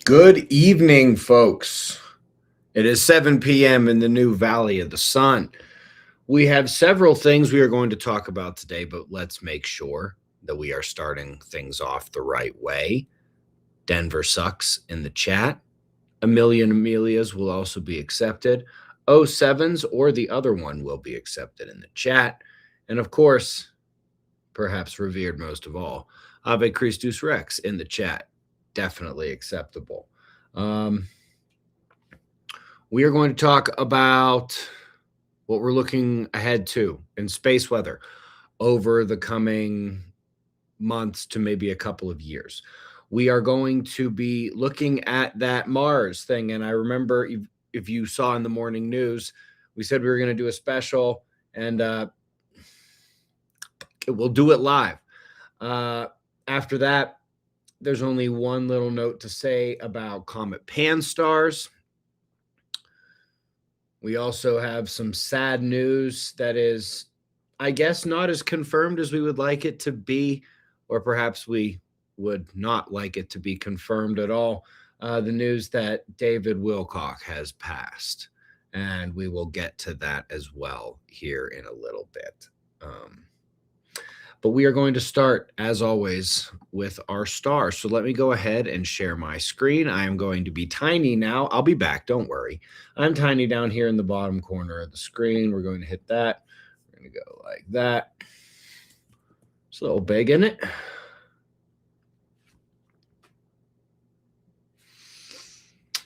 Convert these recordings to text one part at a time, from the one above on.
Good evening, folks. It is 7 p.m. in the new Valley of the Sun. We have several things we are going to talk about today, but let's make sure that we are starting things off the right way. Denver sucks in the chat. A million Amelias will also be accepted. O7s or the other one will be accepted in the chat. And of course, perhaps revered most of all, Ave Christus Rex in the chat. Definitely acceptable. We are going to talk about what we're looking ahead to in space weather over the coming months to maybe a couple of years. We are going to be looking at that Mars thing. And I remember if you saw in the morning news, we said we were going to do a special, and we'll do it live. After that, there's only one little note to say about Comet Pan-STARRS. We also have some sad news that is, I guess, not as confirmed as we would like it to be, or perhaps we would not like it to be confirmed at all. The news that David Wilcock has passed, and we will get to that as well here in a little bit. But we are going to start, as always, with our stars. So let me go ahead and share my screen. I am going to be tiny now. I'll be back. Don't worry. I'm tiny down here in the bottom corner of the screen. We're going to hit that. We're going to go like that. It's a little big, isn't it?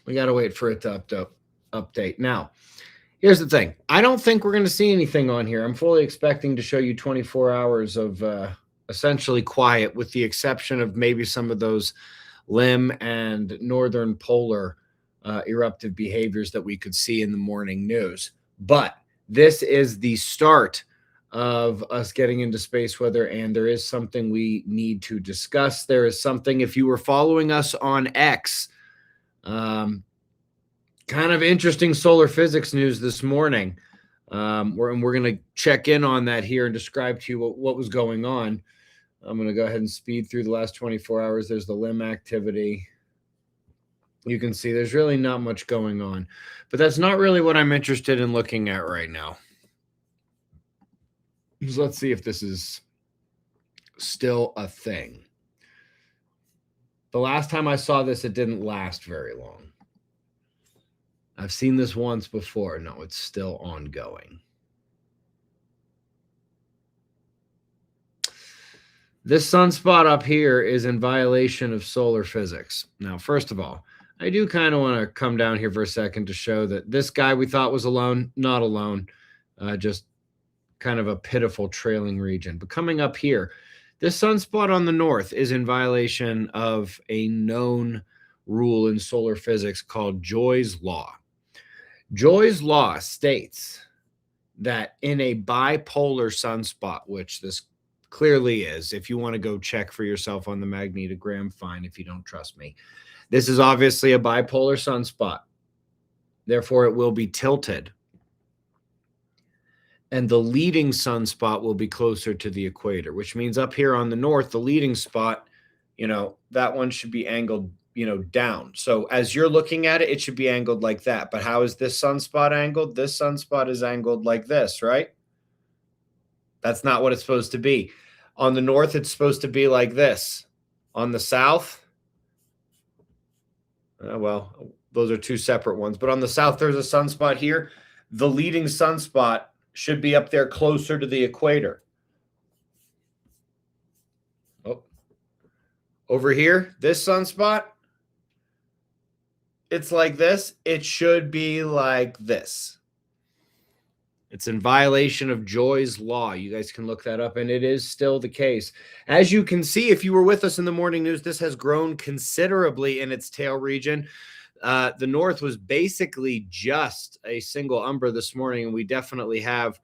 We got to wait for it to update. Now, here's the thing. I don't think we're going to see anything on here. I'm fully expecting to show you 24 hours of essentially quiet, with the exception of maybe some of those limb and northern polar eruptive behaviors that we could see in the morning news. But this is the start of us getting into space weather, and there is something we need to discuss. There is something, if you were following us on X, kind of interesting solar physics news this morning. We're going to check in on that here and describe to you what was going on. I'm going to go ahead and speed through the last 24 hours. There's the limb activity. You can see there's really not much going on, but that's not really what I'm interested in looking at right now. So let's see if this is still a thing. The last time I saw this, it didn't last very long. I've seen this once before. No, it's still ongoing. This sunspot up here is in violation of solar physics. Now, first of all, I do kind of want to come down here for a second to show that this guy we thought was alone, not alone, just kind of a pitiful trailing region. But coming up here, this sunspot on the north is in violation of a known rule in solar physics called Joy's Law. Joy's Law states that in a bipolar sunspot, which this clearly is, if you want to go check for yourself on the magnetogram, fine. If you don't trust me, this is obviously a bipolar sunspot. Therefore, it will be tilted. And the leading sunspot will be closer to the equator, which means up here on the north, the leading spot, that one should be angled down. So as you're looking at it, it should be angled like that. But how is this sunspot angled? This sunspot is angled like this, right? That's not what it's supposed to be. On the north, it's supposed to be like this. On the south, well, those are two separate ones. But on the south, there's a sunspot here. The leading sunspot should be up there closer to the equator. Oh, over here, this sunspot, it's like this. It should be like this. It's in violation of Joy's Law. You guys can look that up, and it is still the case. As you can see, if you were with us in the morning news, this has grown considerably in its tail region. The north was basically just a single umbra this morning, and we definitely have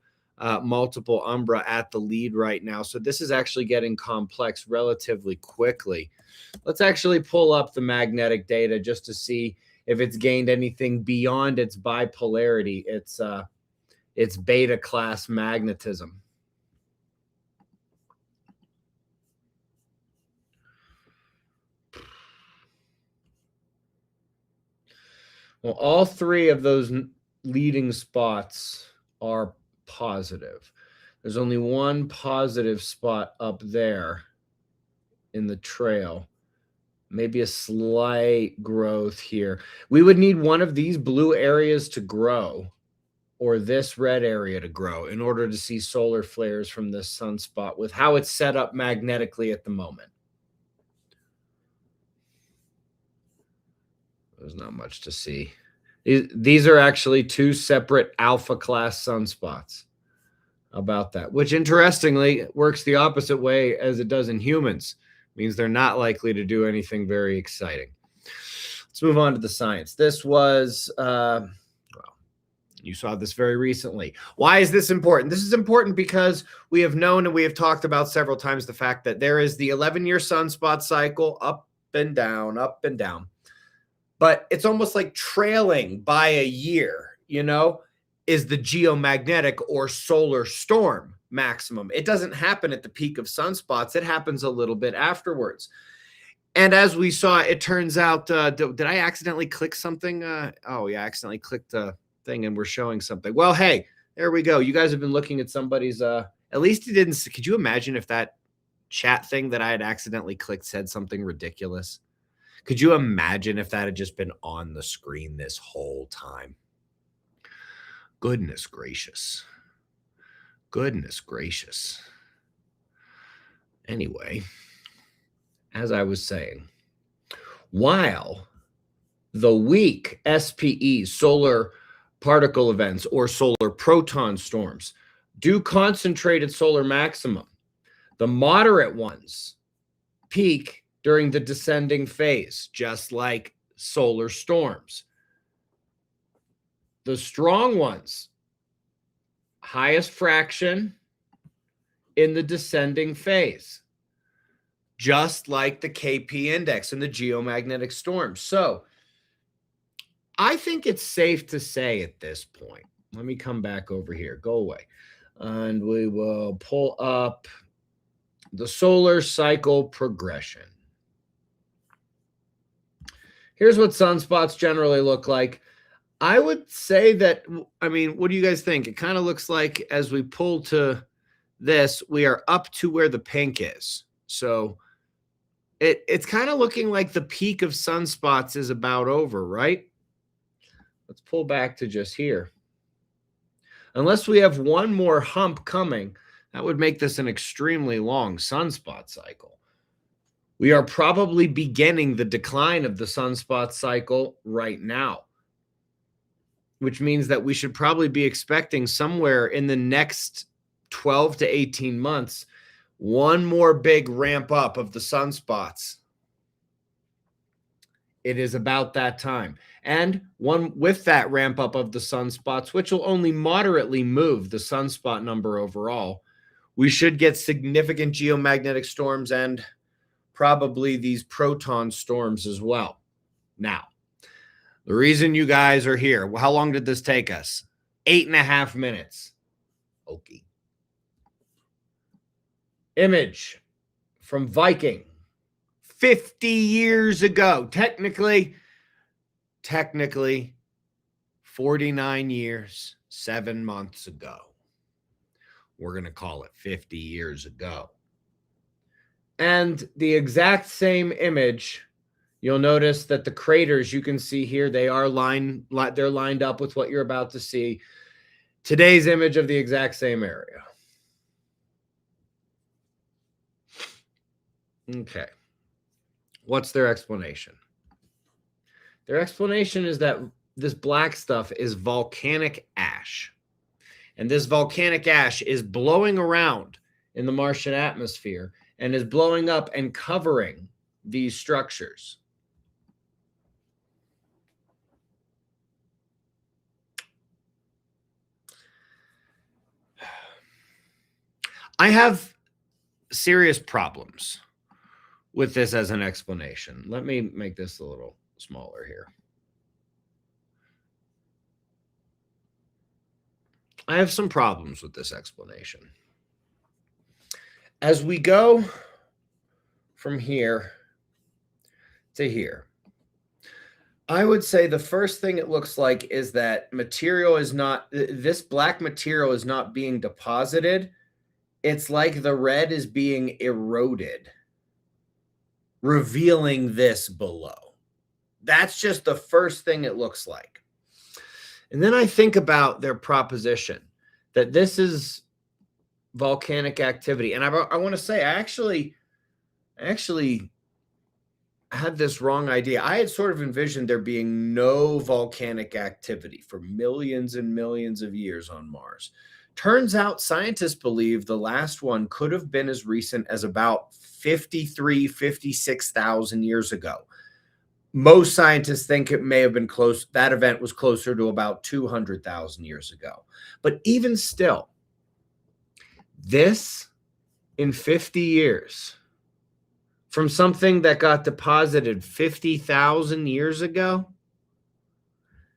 multiple umbra at the lead right now. So this is actually getting complex relatively quickly. Let's actually pull up the magnetic data just to see if it's gained anything beyond its bipolarity. It's beta class magnetism. Well, all three of those leading spots are positive. There's only one positive spot up there in the trail. Maybe a slight growth here. We would need one of these blue areas to grow or this red area to grow in order to see solar flares from this sunspot with how it's set up magnetically at the moment. There's not much to see. These are actually two separate alpha class sunspots. About that, which interestingly works the opposite way as it does in humans. Means they're not likely to do anything very exciting. Let's move on to the science. This was, well, you saw this very recently. Why is this important? This is important because we have known and we have talked about several times the fact that there is the 11-year sunspot cycle, up and down, up and down. But it's almost like trailing by a year, you know, is the geomagnetic or solar storm maximum. It doesn't happen at the peak of sunspots. It happens a little bit afterwards. And as we saw, it turns out, did I accidentally click something? Oh, yeah, I accidentally clicked a thing and we're showing something. Well, hey, there we go. You guys have been looking at somebody's, at least he didn't, could you imagine if that chat thing that I had accidentally clicked said something ridiculous? Could you imagine if that had just been on the screen this whole time? Goodness gracious. Goodness gracious. Anyway, as I was saying, while the weak SPEs, solar particle events, or solar proton storms, do concentrate at solar maximum, the moderate ones peak during the descending phase, just like solar storms. The strong ones, highest fraction in the descending phase, just like the KP index and the geomagnetic storms. So I think it's safe to say at this point, let me come back over here, go away, and we will pull up the solar cycle progression. Here's what sunspots generally look like. I would say that, I mean, what do you guys think? It kind of looks like as we pull to this, we are up to where the pink is. So it's kind of looking like the peak of sunspots is about over, right? Let's pull back to just here. Unless we have one more hump coming, that would make this an extremely long sunspot cycle. We are probably beginning the decline of the sunspot cycle right now, which means that we should probably be expecting somewhere in the next 12 to 18 months, one more big ramp up of the sunspots. It is about that time. And one with that ramp up of the sunspots, which will only moderately move the sunspot number overall, we should get significant geomagnetic storms and probably these proton storms as well. Now, the reason you guys are here, how long did this take us? 8.5 minutes. Okay. Image from Viking 50 years ago. Technically 49 years, 7 months ago. We're going to call it 50 years ago. And the exact same image, you'll notice that the craters you can see here, they're lined up with what you're about to see. Today's image of the exact same area. Okay. What's their explanation? Their explanation is that this black stuff is volcanic ash. And this volcanic ash is blowing around in the Martian atmosphere and is blowing up and covering these structures. I have serious problems with this as an explanation. Let me make this a little smaller here. I have some problems with this explanation. As we go from here to here, I would say the first thing it looks like is that material is not, this black material is not being deposited. It's like the red is being eroded, revealing this below. That's just the first thing it looks like. And then I think about their proposition that this is volcanic activity. And I want to say, I actually had this wrong idea. I had sort of envisioned there being no volcanic activity for millions and millions of years on Mars. Turns out scientists believe the last one could have been as recent as about 56,000 years ago. Most scientists think it may have been close. That event was closer to about 200,000 years ago. But even still, this in 50 years from something that got deposited 50,000 years ago,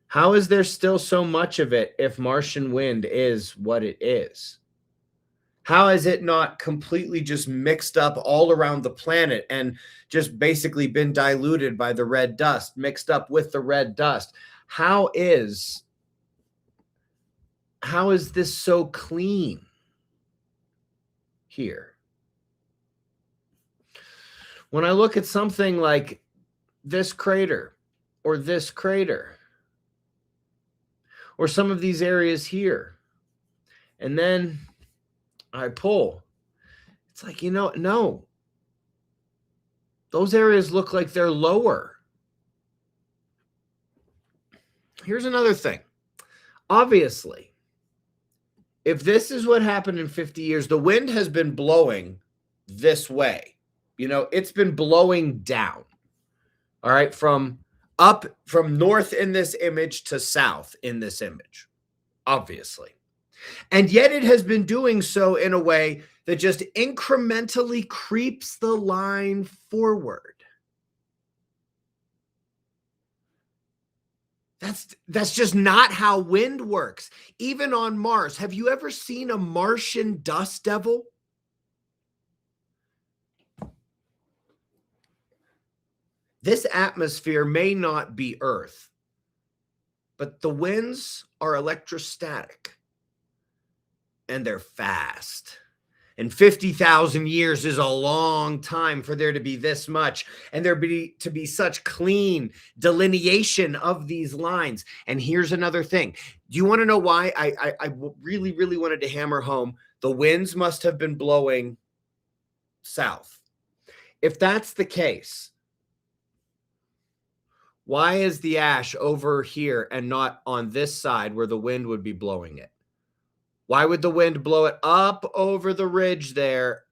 how is there still so much of it if Martian wind is what it is? How has it not completely just mixed up all around the planet and just basically been diluted by the red dust, mixed up with the red dust? How is this so clean here? When I look at something like this crater or this crater or some of these areas here, and then I pull, it's like, no, those areas look like they're lower. Here's another thing. Obviously, if this is what happened in 50 years, the wind has been blowing this way. It's been blowing down. All right, from north in this image to south in this image, obviously. And yet it has been doing so in a way that just incrementally creeps the line forward. That's just not how wind works. Even on Mars, have you ever seen a Martian dust devil? This atmosphere may not be Earth, but the winds are electrostatic and they're fast. And 50,000 years is a long time for there to be this much, and there to be such clean delineation of these lines. And here's another thing. Do you want to know why I really, really wanted to hammer home the winds must have been blowing south? If that's the case, why is the ash over here and not on this side where the wind would be blowing it? Why would the wind blow it up over the ridge there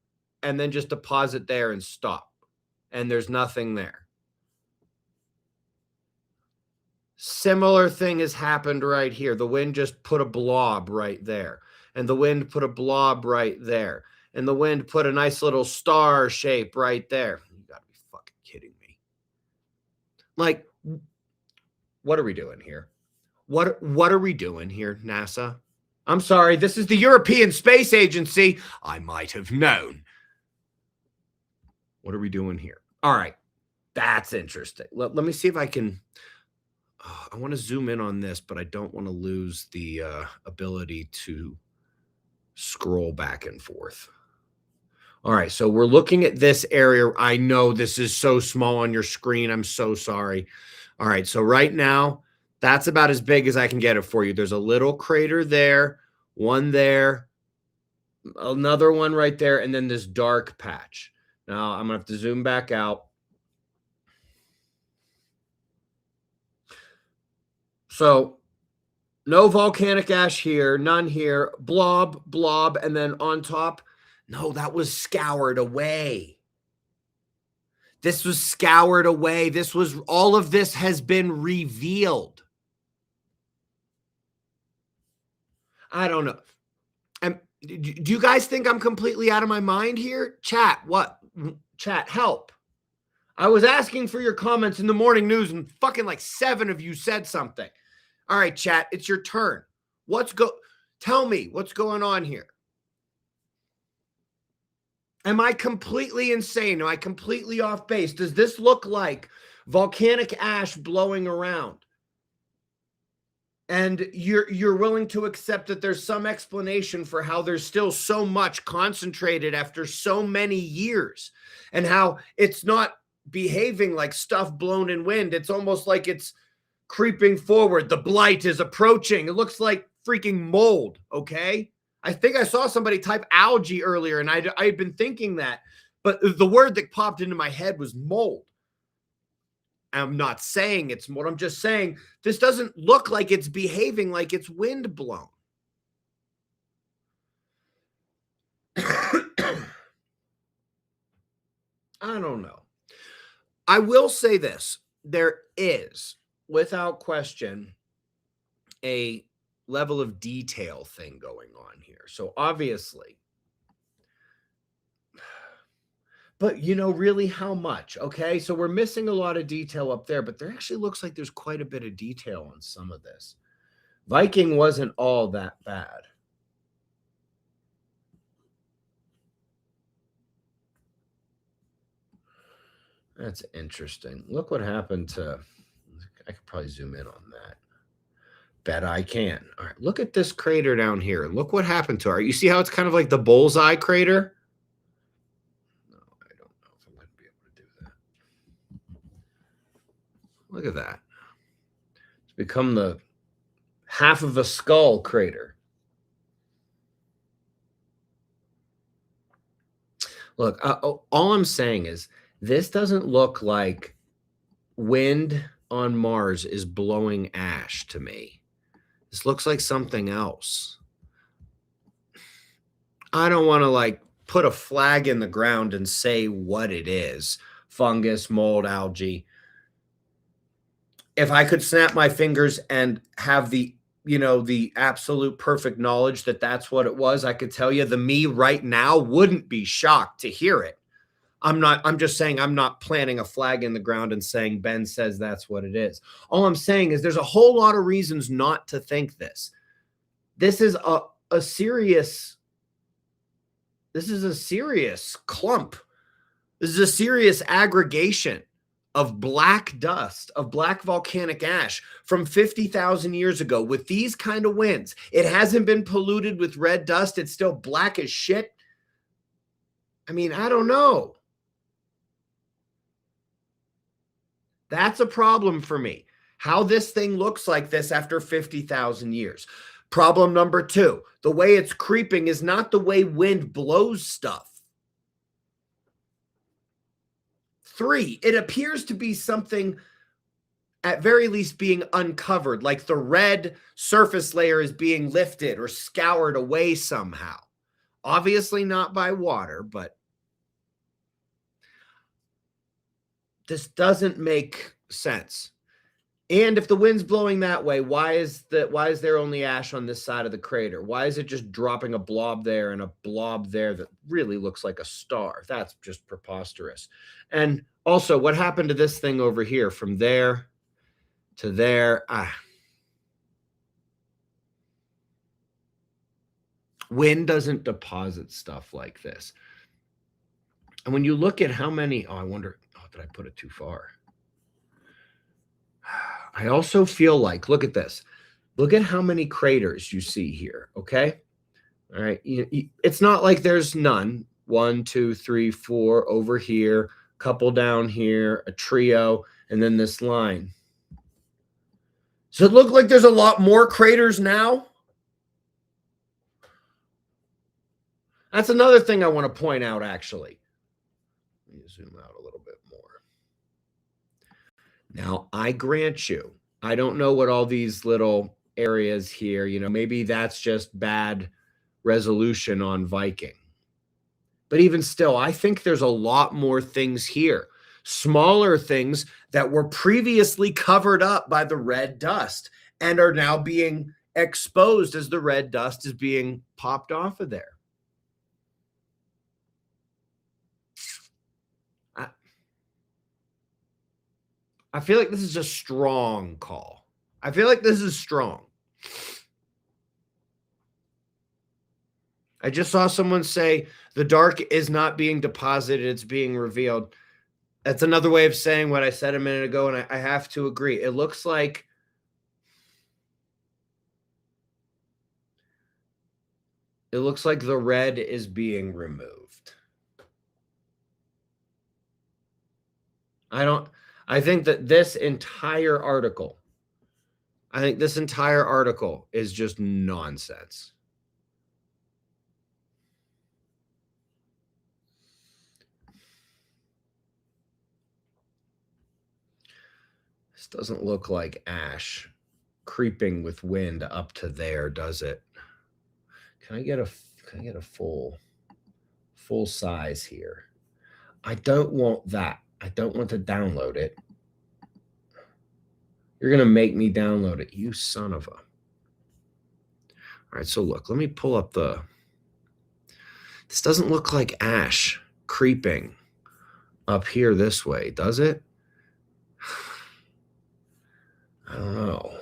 and then just deposit there and stop? And there's nothing there. Similar thing has happened right here. The wind just put a blob right there. And the wind put a blob right there. And the wind put a nice little star shape right there. You gotta be fucking kidding me. Like, what are we doing here? What are we doing here, NASA? I'm sorry, this is the European Space Agency. I might have known. What are we doing here? All right, that's interesting. Let me see if I can. I want to zoom in on this, but I don't want to lose the ability to scroll back and forth. All right, so we're looking at this area. I know this is so small on your screen. I'm so sorry. All right, so right now, that's about as big as I can get it for you. There's a little crater there, one there, another one right there, and then this dark patch. Now, I'm going to have to zoom back out. So, no volcanic ash here, none here, blob, blob, and then on top, no, that was scoured away. This was scoured away. All of this has been revealed. I don't know. Do you guys think I'm completely out of my mind here? Chat, what? Chat, help. I was asking for your comments in the morning news and fucking like 7 of you said something. All right, chat, it's your turn. Tell me what's going on here. Am I completely insane? Am I completely off base? Does this look like volcanic ash blowing around. And you're willing to accept that there's some explanation for how there's still so much concentrated after so many years, and how it's not behaving like stuff blown in wind. It's almost like it's creeping forward. The blight is approaching. It looks like freaking mold, okay? I think I saw somebody type algae earlier, and I had been thinking that, but the word that popped into my head was mold. I'm not saying it's what I'm just saying. This doesn't look like it's behaving like it's wind blown. I don't know. I will say this. There is, without question, a level of detail thing going on here. So obviously, but really how much? Okay, so we're missing a lot of detail up there, but there actually looks like there's quite a bit of detail on some of this. Viking wasn't all that bad. That's interesting. Look what happened to, I could probably zoom in on that. Bet I can. All right, look at this crater down here. Look what happened to her. You see how it's kind of like the bullseye crater? Look at that. It's become the half of a skull crater. Look, all I'm saying is this doesn't look like wind on Mars is blowing ash to me. This looks like something else. I don't want to put a flag in the ground and say what it is. Fungus, mold, algae. If I could snap my fingers and have the absolute perfect knowledge that that's what it was, I could tell you. The me right now wouldn't be shocked to hear it. I'm just saying I'm not planting a flag in the ground and saying Ben says that's what it is. All I'm saying is there's a whole lot of reasons not to think this. This is a serious clump. This is a serious aggregation of black dust, of black volcanic ash from 50,000 years ago with these kind of winds. It hasn't been polluted with red dust. It's still black as shit. I mean, I don't know. That's a problem for me. How this thing looks like this after 50,000 years. Problem number 2, the way it's creeping is not the way wind blows stuff. 3, it appears to be something at very least being uncovered, like the red surface layer is being lifted or scoured away somehow. Obviously not by water, but this doesn't make sense. And if the wind's blowing that way, why is there only ash on this side of the crater? Why is it just dropping a blob there and a blob there that really looks like a star? That's just preposterous. And also, what happened to this thing over here from there to there? Wind doesn't deposit stuff like this. And when you look at how many, I wonder, did I put it too far? I also feel like, look at this. Look at how many craters you see here, okay? All right. It's not like there's none. 1, 2, 3, 4 over here, couple down here, a trio, and then this line. So it looks like there's a lot more craters now. That's another thing I want to point out, actually. Let me zoom out a little bit more. Now, I grant you, I don't know what all these little areas here, maybe that's just bad resolution on Viking. But even still, I think there's a lot more things here. Smaller things that were previously covered up by the red dust and are now being exposed as the red dust is being popped off of there. I feel like this is a strong call. I feel like this is strong. I just saw someone say the dark is not being deposited, it's being revealed. That's another way of saying what I said a minute ago, and I have to agree. It looks like the red is being removed. I think this entire article is just nonsense. This doesn't look like ash creeping with wind up to there, does it? Can I get a full size here? I don't want that. I don't want to download it. You're going to make me download it, you son of a. All right, so look, let me pull up this doesn't look like ash creeping up here this way, does it? I don't know.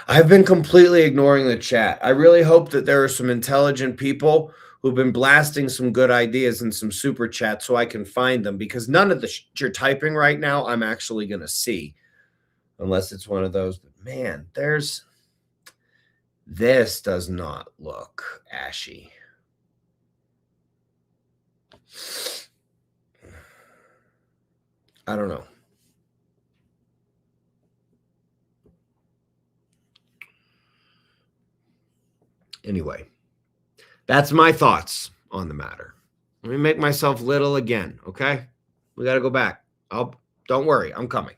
I've been completely ignoring the chat. I really hope that there are some intelligent people who've been blasting some good ideas in some super chats so I can find them, because none of the you're typing right now I'm actually going to see, unless it's one of those. But man, this does not look ashy. I don't know. Anyway, that's my thoughts on the matter. Let me make myself little again, okay? We got to go back. Don't worry, I'm coming.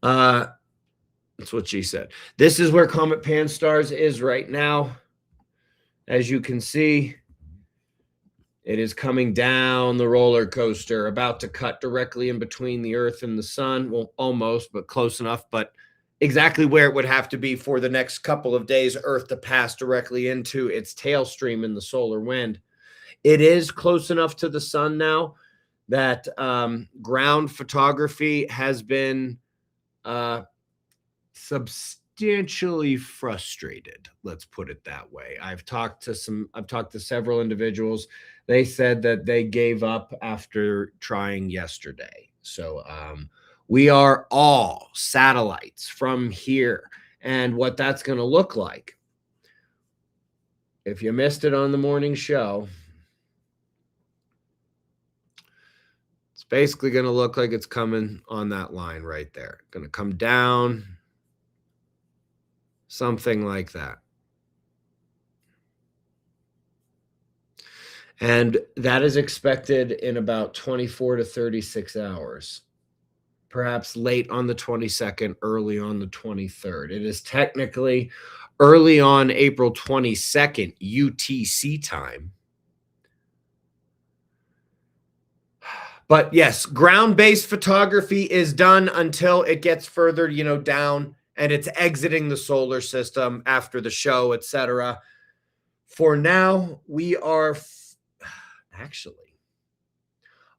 That's what she said. This is where Comet Pan-STARRS is right now. As you can see, it is coming down the roller coaster, about to cut directly in between the Earth and the sun. Well, almost, but close enough. But exactly where it would have to be for the next couple of days, Earth to pass directly into its tailstream in the solar wind. It is close enough to the sun now that ground photography has been substantially frustrated. Let's put it that way. I've talked to several individuals. They said that they gave up after trying yesterday. So we are all satellites from here. And what that's going to look like, if you missed it on the morning show, it's basically going to look like it's coming on that line right there. Going to come down, something like that. And that is expected in about 24 to 36 hours. Perhaps late on the 22nd, early on the 23rd. It is technically early on April 22nd UTC time. But yes, ground-based photography is done until it gets further, down, and it's exiting the solar system after the show, etc. For now, we are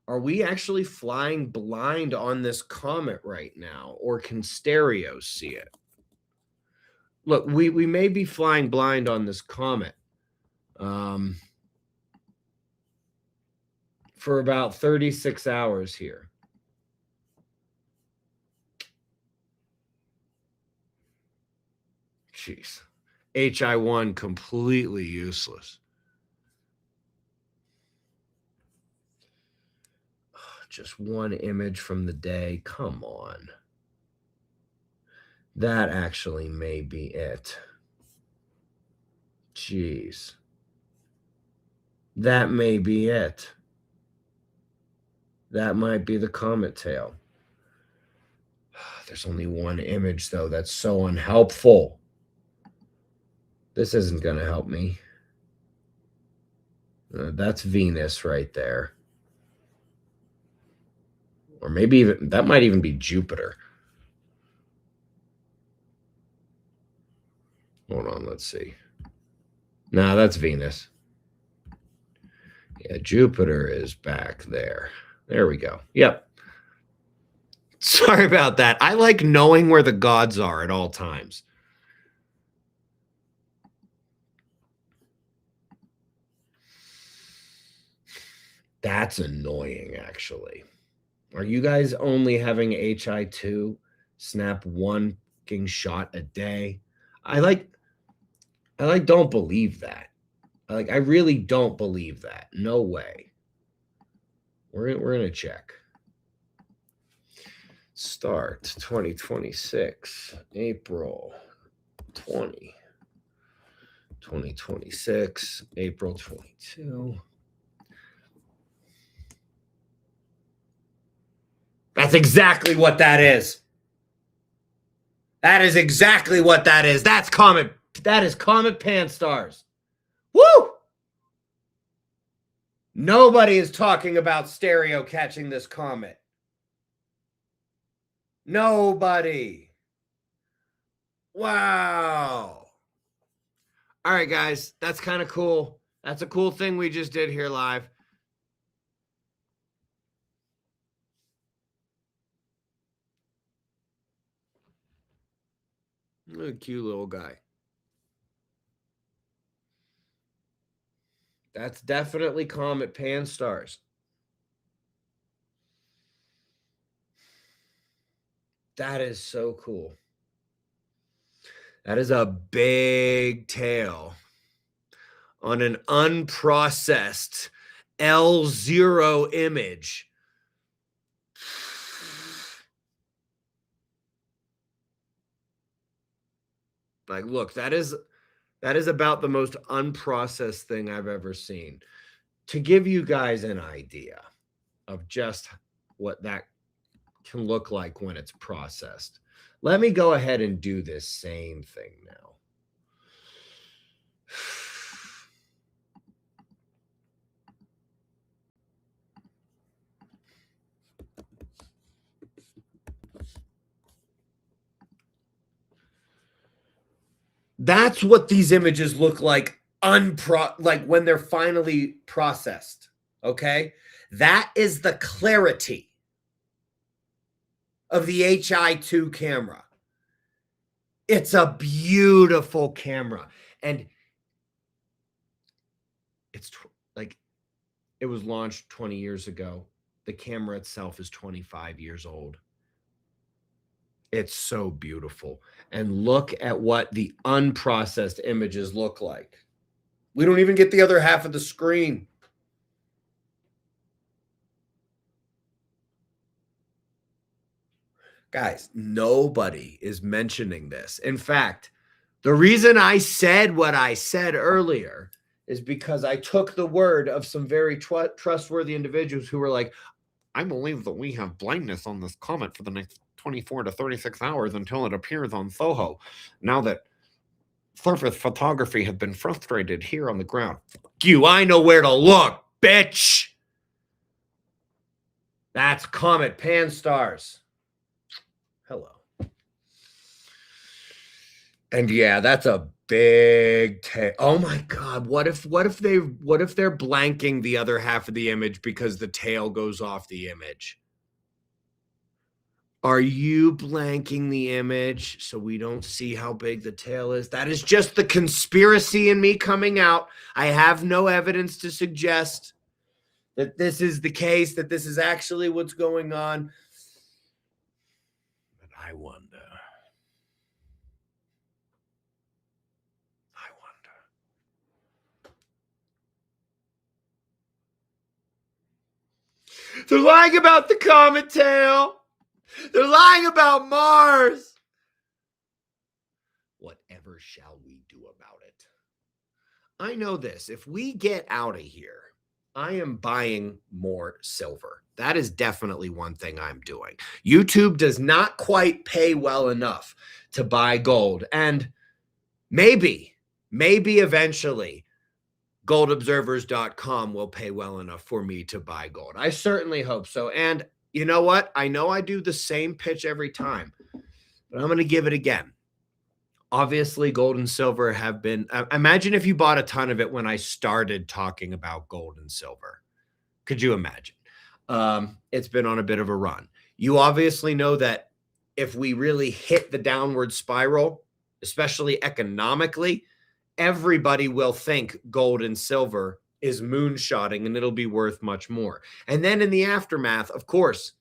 are we actually flying blind on this comet right now, or can stereo see it? Look, we may be flying blind on this comet for about 36 hours here. Jeez. HI1 completely useless. Just one image from the day. Come on. That actually may be it. Jeez. That may be it. That might be the comet tail. There's only one image, though. That's so unhelpful. This isn't going to help me. That's Venus right there. Or maybe even that might even be Jupiter. Hold on, let's see. No, that's Venus. Yeah, Jupiter is back there. There we go. Yep. Sorry about that. I like knowing where the gods are at all times. That's annoying, actually. Are you guys only having HI2 snap one fucking shot a day? I don't believe that. I really don't believe that. No way. We're gonna check. Start 2026, April 2026, April 22. That's exactly what that is. That is exactly what that is. That is Comet Pan-STARRS. Woo! Nobody is talking about stereo catching this comet. Nobody. Wow. All right, guys. That's kind of cool. That's a cool thing we just did here live. A cute little guy. That's definitely Comet Pan-STARRS. That is so cool. That is a big tail on an unprocessed L0 image. Like, look, that is about the most unprocessed thing I've ever seen. To give you guys an idea of just what that can look like when it's processed, let me go ahead and do this same thing now. That's what these images look like like when they're finally processed, okay? That is the clarity of the HI2 camera. It's a beautiful camera. And it's like it was launched 20 years ago. The camera itself is 25 years old. It's so beautiful. And look at what the unprocessed images look like. We don't even get the other half of the screen. Guys, nobody is mentioning this. In fact, the reason I said what I said earlier is because I took the word of some very trustworthy individuals who were like, I believe that we have blindness on this comet for the next 24 to 36 hours until it appears on SOHO. Now that surface photography has been frustrated here on the ground. Fuck you, I know where to look, bitch. That's Comet Pan-STARRS. Hello. And yeah, that's a big tail. Oh my God. What if they're blanking the other half of the image because the tail goes off the image? Are you blanking the image so we don't see how big the tail is? That is just the conspiracy in me coming out. I have no evidence to suggest that this is the case, that this is actually what's going on. But I wonder. They're lying about the comet tail. They're lying about Mars. Whatever shall we do about it? I know this. If we get out of here, I am buying more silver. That is definitely one thing I'm doing. YouTube does not quite pay well enough to buy gold. And maybe eventually goldobservers.com will pay well enough for me to buy gold. I certainly hope so. And you know what? I know I do the same pitch every time, but I'm going to give it again. Obviously, gold and silver have been, imagine if you bought a ton of it when I started talking about gold and silver. Could you imagine? It's been on a bit of a run. You obviously know that if we really hit the downward spiral, especially economically, everybody will think gold and silver is moonshotting, and it'll be worth much more. And then in the aftermath, of course,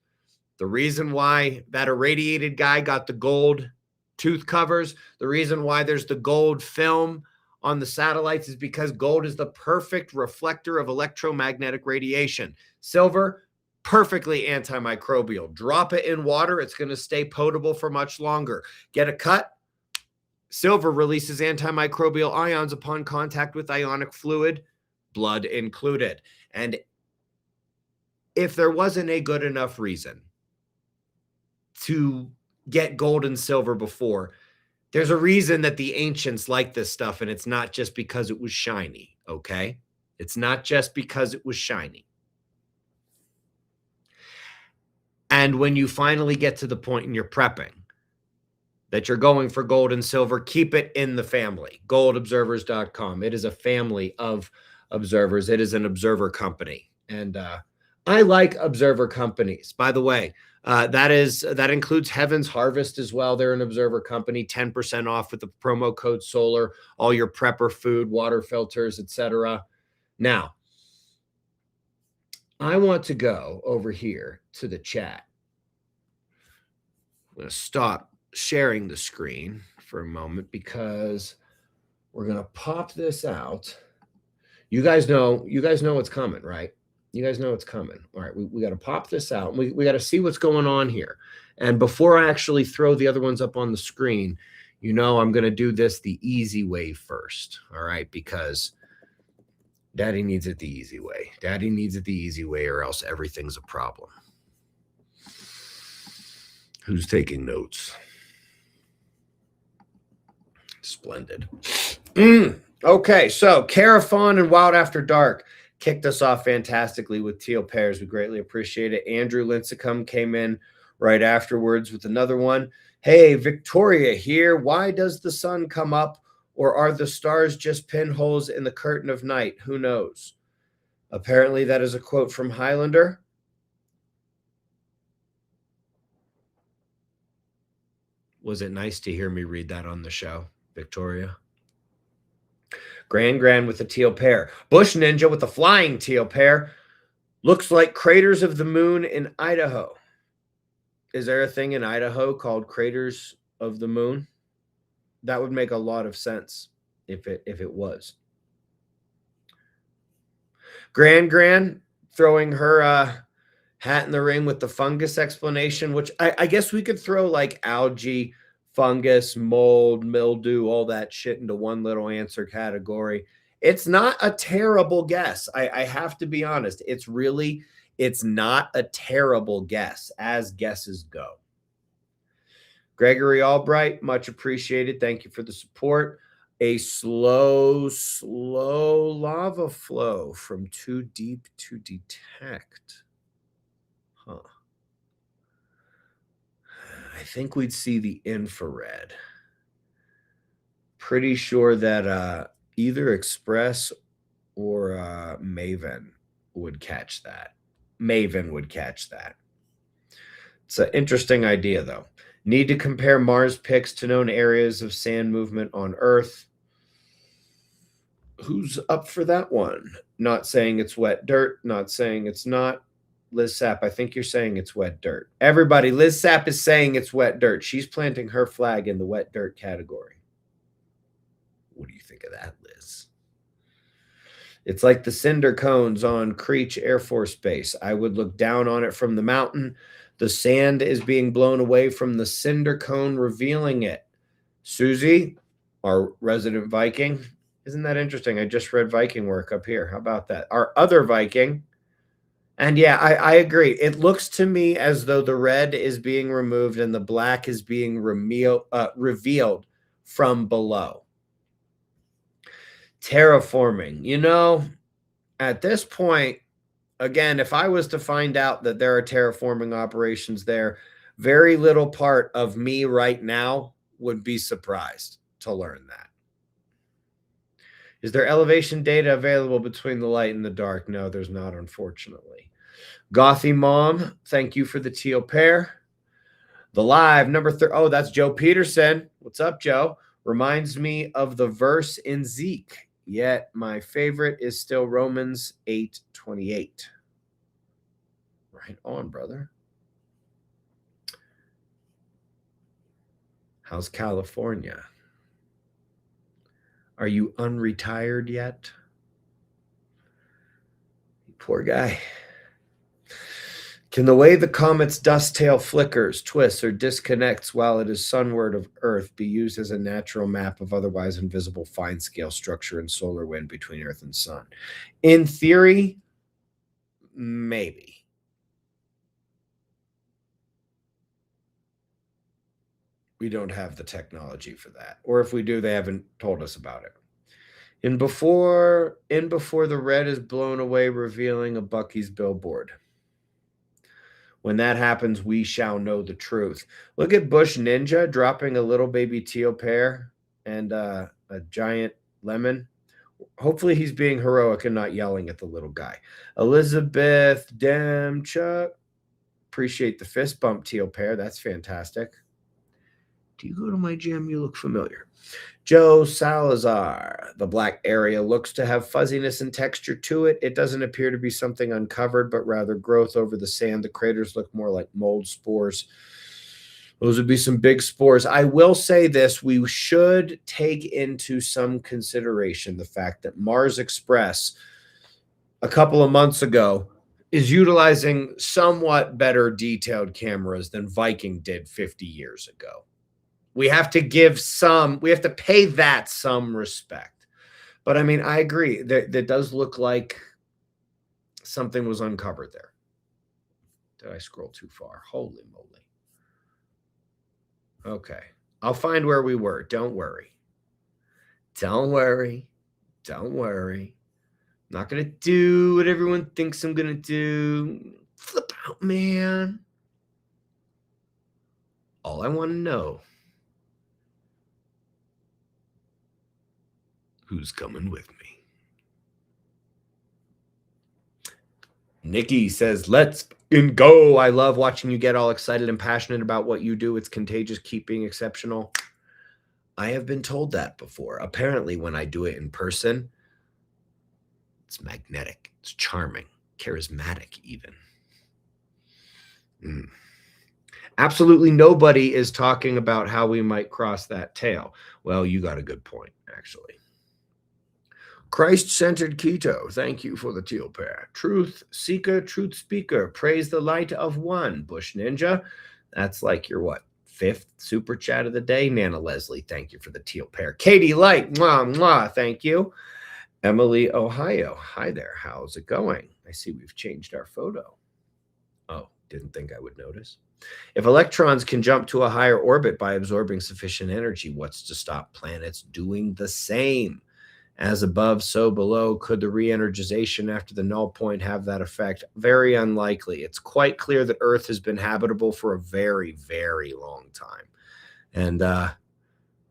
the reason why that irradiated guy got the gold tooth covers, the reason why there's the gold film on the satellites is because gold is the perfect reflector of electromagnetic radiation. Silver, perfectly antimicrobial. Drop it in water, it's going to stay potable for much longer. Get a cut. Silver releases antimicrobial ions upon contact with ionic fluid, blood included. And if there wasn't a good enough reason to get gold and silver before, there's a reason that the ancients liked this stuff, and it's not just because it was shiny, okay? It's not just because it was shiny. And when you finally get to the point in your prepping that you're going for gold and silver, keep it in the family. Goldobservers.com. It is a family of observers. It is an observer company. And I like observer companies. By the way, that includes Heaven's Harvest as well. They're an observer company, 10% off with the promo code SOLAR, all your prepper food, water filters, etc. Now, I want to go over here to the chat. I'm going to stop sharing the screen for a moment because we're going to pop this out. You guys know what's coming, right? You guys know what's coming. All right, we got to pop this out. We got to see what's going on here. And before I actually throw the other ones up on the screen, I'm going to do this the easy way first. All right, because Daddy needs it the easy way. Daddy needs it the easy way, or else everything's a problem. Who's taking notes? Splendid. Okay, so Carafon and Wild After Dark kicked us off fantastically with teal pairs. We greatly appreciate it. Andrew Lincecum came in right afterwards with another one. Hey, Victoria here. Why does the sun come up, or are the stars just pinholes in the curtain of night? Who knows? Apparently that is a quote from Highlander. Was it nice to hear me read that on the show, Victoria? Grand with the teal pair. Bush Ninja with the flying teal pair. Looks like craters of the moon in Idaho. Is there a thing in Idaho called craters of the moon? That would make a lot of sense if it was. Grand throwing her hat in the ring with the fungus explanation, which I guess we could throw like algae, fungus, mold, mildew, all that shit into one little answer category. It's not a terrible guess. I have to be honest. It's not a terrible guess as guesses go. Gregory Albright, much appreciated. Thank you for the support. A slow lava flow from too deep to detect. Huh. I think we'd see the infrared. Pretty sure that either Express or Maven would catch that. Maven would catch that. It's an interesting idea, though. Need to compare Mars pics to known areas of sand movement on Earth. Who's up for that one? Not saying it's wet dirt, not saying it's not. Liz Sapp, I think you're saying it's wet dirt. Everybody, Liz Sapp is saying it's wet dirt. She's planting her flag in the wet dirt category. What do you think of that, Liz? It's like the cinder cones on Creech Air Force Base. I would look down on it from the mountain. The sand is being blown away from the cinder cone, revealing it. Susie, our resident Viking. Isn't that interesting? I just read Viking work up here. How about that? Our other Viking. And yeah, I agree. It looks to me as though the red is being removed and the black is being revealed from below. Terraforming. At this point, again, if I was to find out that there are terraforming operations there, very little part of me right now would be surprised to learn that. Is there elevation data available between the light and the dark? No, there's not, unfortunately. Gothy Mom, thank you for the teal pair. The live number 3. Oh, that's Joe Peterson. What's up, Joe? Reminds me of the verse in Zeke. Yet my favorite is still Romans 8:28. Right on, brother. How's California? Are you unretired yet? Poor guy. Can the way the comet's dust tail flickers, twists, or disconnects while it is sunward of Earth be used as a natural map of otherwise invisible fine-scale structure and solar wind between Earth and Sun? In theory, maybe. We don't have the technology for that. Or if we do, they haven't told us about it. In before the red is blown away, revealing a Buc-ee's billboard. When that happens, we shall know the truth. Look at Bush Ninja dropping a little baby teal pear and a giant lemon. Hopefully he's being heroic and not yelling at the little guy. Elizabeth Demchuk, appreciate the fist bump, teal pear. That's fantastic. Do you go to my gym? You look familiar. Joe Salazar, the black area looks to have fuzziness and texture to it. It doesn't appear to be something uncovered, but rather growth over the sand. The craters look more like mold spores. Those would be some big spores. I will say this, we should take into some consideration the fact that Mars Express a couple of months ago is utilizing somewhat better detailed cameras than Viking did 50 years ago. We have to pay that some respect. But I mean, I agree that does look like something was uncovered there. Did I scroll too far? Holy moly. Okay. I'll find where we were. Don't worry. Don't worry. Don't worry. I'm not going to do what everyone thinks I'm going to do. Flip out, man. All I want to know, who's coming with me? Nikki says, let's go. I love watching you get all excited and passionate about what you do. It's contagious, keeping exceptional. I have been told that before. Apparently, when I do it in person, it's magnetic, it's charming, charismatic even. Absolutely nobody is talking about how we might cross that tail. Well, you got a good point, actually. Christ-centered keto, thank you for the teal pear. Truth seeker, truth speaker, praise the light of one. Bush Ninja, that's like your what, 5th super chat of the day. Nana Leslie, thank you for the teal pear. Katie Light, mwah, mwah, thank you. Emily, Ohio, hi there, how's it going? I see we've changed our photo. Oh, didn't think I would notice. If electrons can jump to a higher orbit by absorbing sufficient energy, what's to stop planets doing the same? As above, so below. Could the re-energization after the null point have that effect? Very unlikely. It's quite clear that Earth has been habitable for a very, very long time. And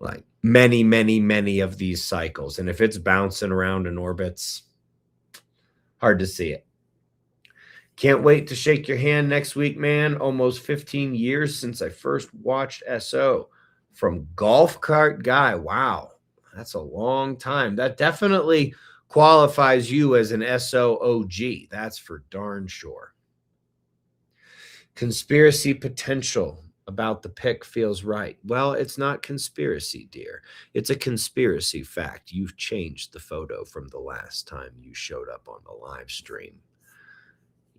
like many, many, many of these cycles. And if it's bouncing around in orbits, hard to see it. Can't wait to shake your hand next week, man. Almost 15 years since I first watched SO. From Golf Cart Guy. Wow. That's a long time. That definitely qualifies you as an SOOG. That's for darn sure. Conspiracy potential about the pick feels right. Well, it's not conspiracy, dear. It's a conspiracy fact. You've changed the photo from the last time you showed up on the live stream.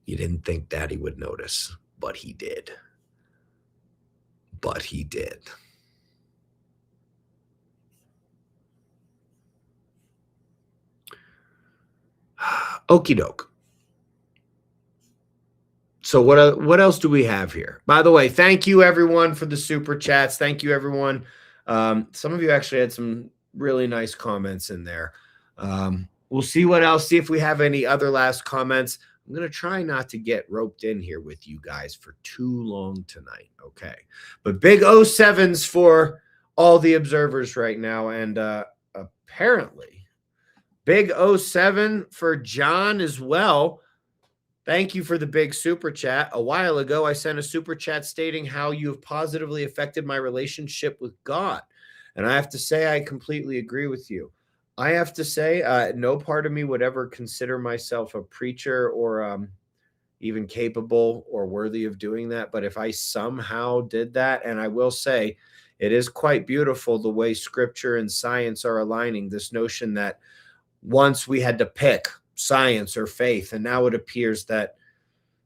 You didn't think Daddy would notice, but he did. But he did. Okie doke. So what else do we have here? By the way, thank you everyone for the super chats. Thank you everyone. Some of you actually had some really nice comments in there. We'll see what else. See if we have any other last comments. I'm going to try not to get roped in here with you guys for too long tonight. Okay. But big 07s for all the observers right now. And apparently big 07 for John as well. Thank you for the big super chat. A while ago, I sent a super chat stating how you have positively affected my relationship with God. And I have to say, I completely agree with you. I have to say, no part of me would ever consider myself a preacher or even capable or worthy of doing that. But if I somehow did that, and I will say, it is quite beautiful the way scripture and science are aligning. This notion that once we had to pick science or faith, and now it appears that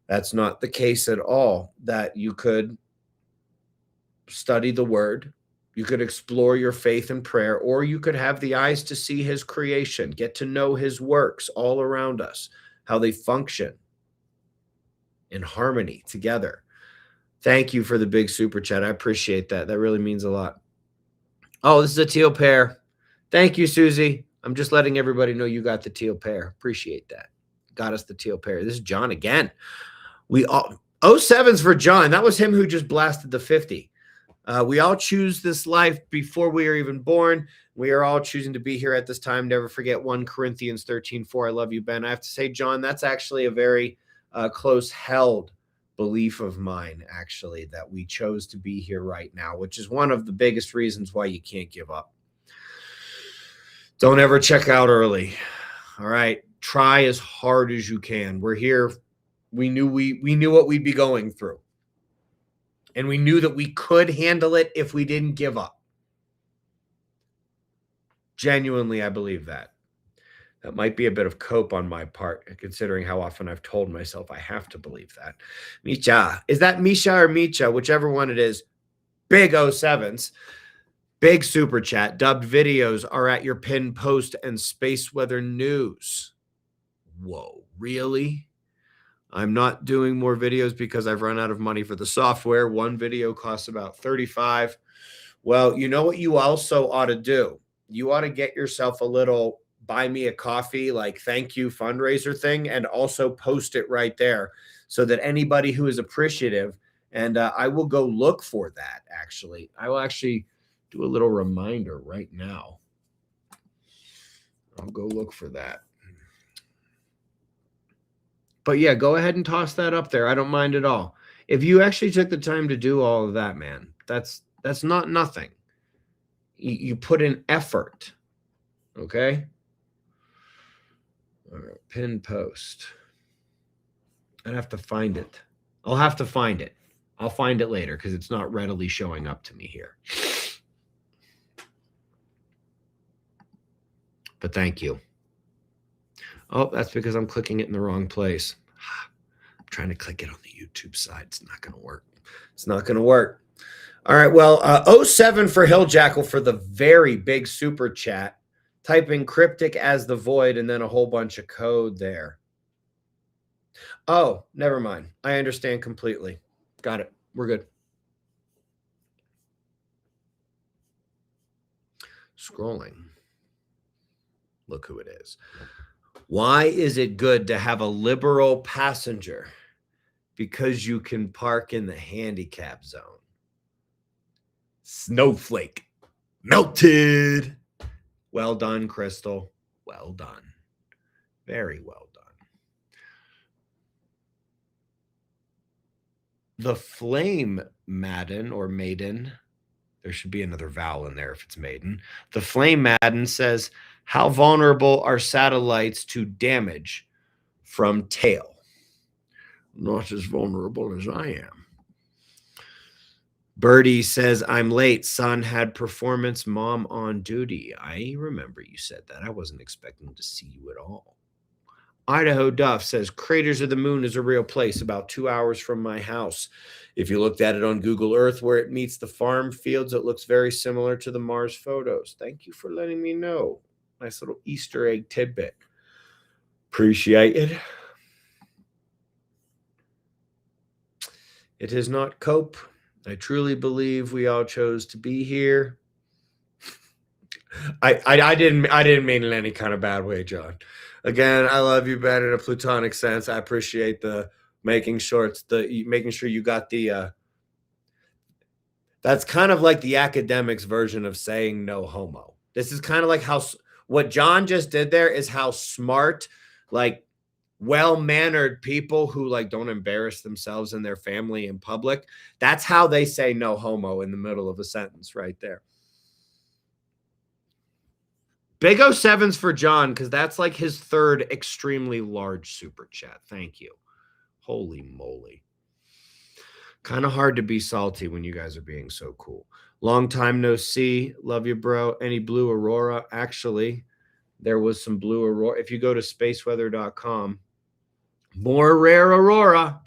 that's not the case at all, that you could study the word, you could explore your faith and prayer, or you could have the eyes to see his creation, get to know his works all around us, how they function in harmony together. Thank you for the big super chat. I appreciate that. That really means a lot. Oh, this is a teal pear. Thank you, Susie. I'm just letting everybody know you got the teal pear. Appreciate that. Got us the teal pear. This is John again. We all 07's for John. That was him who just blasted the 50. We all choose this life before we are even born. We are all choosing to be here at this time. Never forget 1 Corinthians 13:4. I love you, Ben. I have to say, John, that's actually a very close held belief of mine, actually, that we chose to be here right now, which is one of the biggest reasons why you can't give up. Don't ever check out early. All right. Try as hard as you can. We're here. We knew what we'd be going through. And we knew that we could handle it if we didn't give up. Genuinely, I believe that. That might be a bit of cope on my part, considering how often I've told myself I have to believe that. Misha. Is that Misha or Micha? Whichever one it is. Big 07s. Big super chat. Dubbed videos are at your pinned post and space weather news. Whoa, really? I'm not doing more videos because I've run out of money for the software. One video costs about $35. Well, you know what you also ought to do? You ought to get yourself a little buy me a coffee, like thank you fundraiser thing, and also post it right there so that anybody who is appreciative, and I will go look for that, actually. I will actually do a little reminder right now. I'll go look for that. But yeah, go ahead and toss that up there. I don't mind at all. If you actually took the time to do all of that, man, that's not nothing. You put in effort, okay? All right, pin post. I'd have to find it. I'll have to find it. I'll find it later because it's not readily showing up to me here. But thank you. Oh, that's because I'm clicking it in the wrong place. I'm trying to click it on the YouTube side. It's not going to work. It's not going to work. All right. Well, 07 for Hill Jackal for the very big super chat. Type in cryptic as the void and then a whole bunch of code there. Oh, never mind. I understand completely. Got it. We're good. Scrolling. Look who it is. Why is it good to have a liberal passenger? Because you can park in the handicap zone. Snowflake. Melted. Well done, Crystal. Well done. Very well done. The Flame Madden or Maiden, there should be another vowel in there if it's Maiden. The Flame Madden says, how vulnerable are satellites to damage from tail? Not as vulnerable as I am. Birdie says, I'm late. Son had performance, mom on duty. I remember you said that. I wasn't expecting to see you at all. Idaho Duff says, Craters of the Moon is a real place about 2 hours from my house. If you looked at it on Google Earth where it meets the farm fields, it looks very similar to the Mars photos. Thank you for letting me know. Nice little Easter egg tidbit. Appreciate it. It is not cope. I truly believe we all chose to be here. I didn't mean in any kind of bad way, John. Again, I love you, Ben, in a platonic sense. I appreciate the making sure you got the. That's kind of like the academics version of saying no homo. This is kind of like how what John just did there is how smart, like well-mannered people who like don't embarrass themselves and their family in public. That's how they say no homo in the middle of a sentence right there. Big 07s for John, because that's like his third extremely large super chat. Thank you. Holy moly. Kind of hard to be salty when you guys are being so cool. Long time no see. Love you, bro. Any blue aurora? Actually, there was some blue aurora. If you go to spaceweather.com, more rare aurora.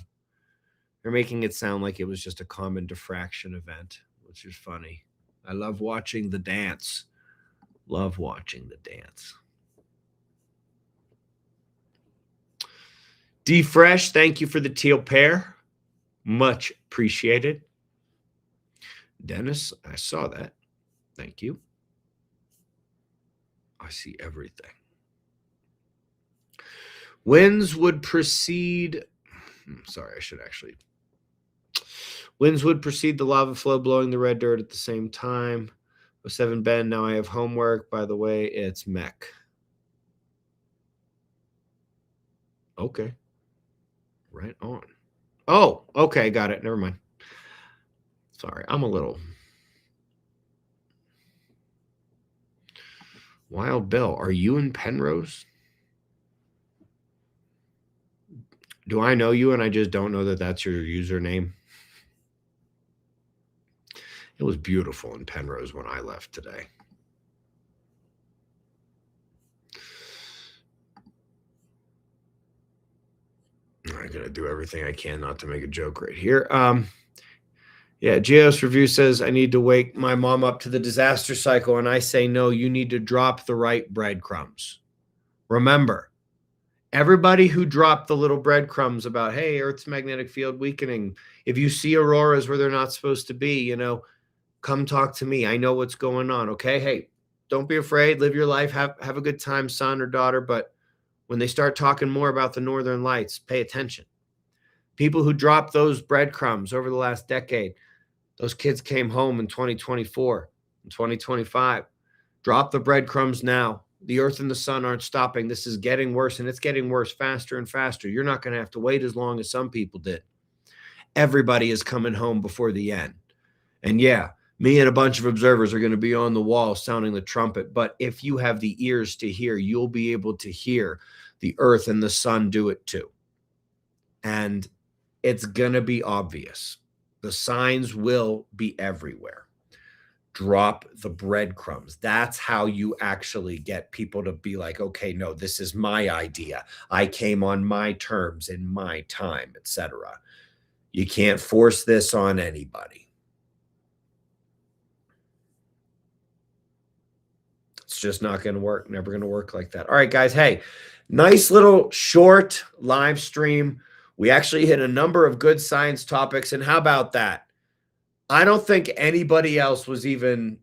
They're making it sound like it was just a common diffraction event, which is funny. I love watching the dance. Love watching the dance. D Fresh, thank you for the teal pair. Much appreciated. Dennis, I saw that. Thank you. I see everything. Winds would precede. Sorry, I should actually. Winds would precede the lava flow, blowing the red dirt at the same time. 07 Ben, now I have homework. By the way, it's mech. Okay. Right on. Oh, okay, got it. Never mind. Sorry, I'm a little. Wild Bill, are you in Penrose? Do I know you and I just don't know that that's your username? It was beautiful in Penrose when I left today. I'm going to do everything I can not to make a joke right here. Yeah, Geos Review says I need to wake my mom up to the disaster cycle, and I say no, you need to drop the right breadcrumbs. Remember, everybody who dropped the little breadcrumbs about, hey, Earth's magnetic field weakening, if you see auroras where they're not supposed to be, come talk to me. I know what's going on, okay? Hey, don't be afraid. Live your life. Have a good time, son or daughter. But when they start talking more about the northern lights, pay attention. People who dropped those breadcrumbs over the last decade, those kids came home in 2024, in 2025. Drop the breadcrumbs now. The earth and the sun aren't stopping. This is getting worse, and it's getting worse faster and faster. You're not going to have to wait as long as some people did. Everybody is coming home before the end. And yeah, me and a bunch of observers are going to be on the wall sounding the trumpet. But if you have the ears to hear, you'll be able to hear the earth and the sun do it too. And it's going to be obvious. The signs will be everywhere. Drop the breadcrumbs. That's how you actually get people to be like, okay, no, this is my idea. I came on my terms in my time, etc. You can't force this on anybody. It's just not going to work. Never going to work like that. All right, guys. Hey, nice little short live stream. We actually hit a number of good science topics. And how about that? I don't think anybody else was even,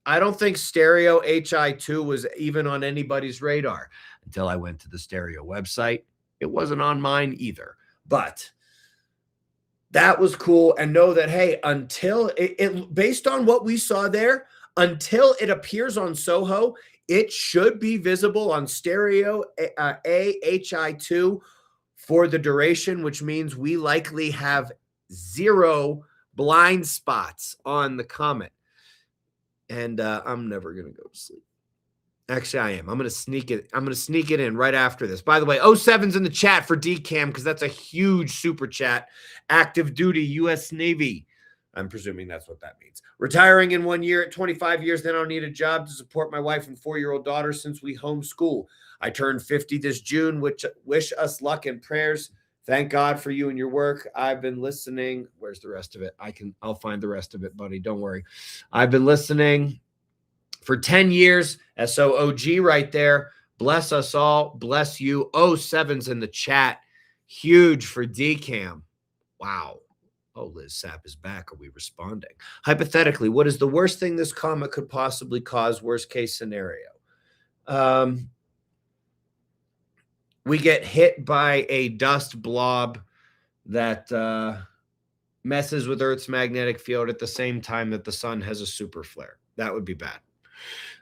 I don't think Stereo HI2 was even on anybody's radar until I went to the Stereo website. It wasn't on mine either. But that was cool. And know that, hey, until it based on what we saw there, until it appears on Soho, it should be visible on Stereo HI2 for the duration, which means we likely have 0 blind spots on the comet. And I'm never going to go to sleep. Actually, I am. I'm going to sneak it. I'm going to sneak it in right after this. By the way, 07's in the chat for DCAM because that's a huge super chat. Active duty U.S. Navy. I'm presuming that's what that means. Retiring in 1 year at 25 years, then I'll need a job to support my wife and 4-year-old daughter since we homeschool. I turned 50 this June, which wish us luck and prayers. Thank God for you and your work. I've been listening. Where's the rest of it? I'll find the rest of it, buddy. Don't worry. I've been listening for 10 years. SOOG right there. Bless us all. Bless you. 07's in the chat. Huge for DCAM. Wow. Oh, Liz Sapp is back. Are we responding? Hypothetically, what is the worst thing this comet could possibly cause? Worst case scenario. We get hit by a dust blob that messes with Earth's magnetic field at the same time that the sun has a super flare. That would be bad.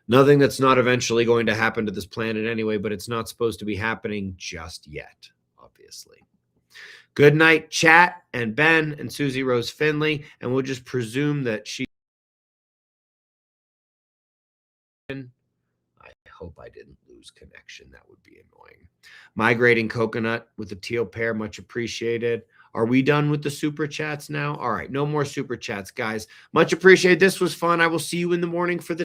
Nothing that's not eventually going to happen to this planet anyway, but it's not supposed to be happening just yet, obviously. Good night, chat, and Ben and Susie Rose Finley, and we'll just presume that she... I hope I didn't lose connection. That would be annoying. Migrating Coconut with the teal pair, much appreciated. Are we done with the super chats now? All right, no more super chats, guys. Much appreciated. This was fun. I will see you in the morning for the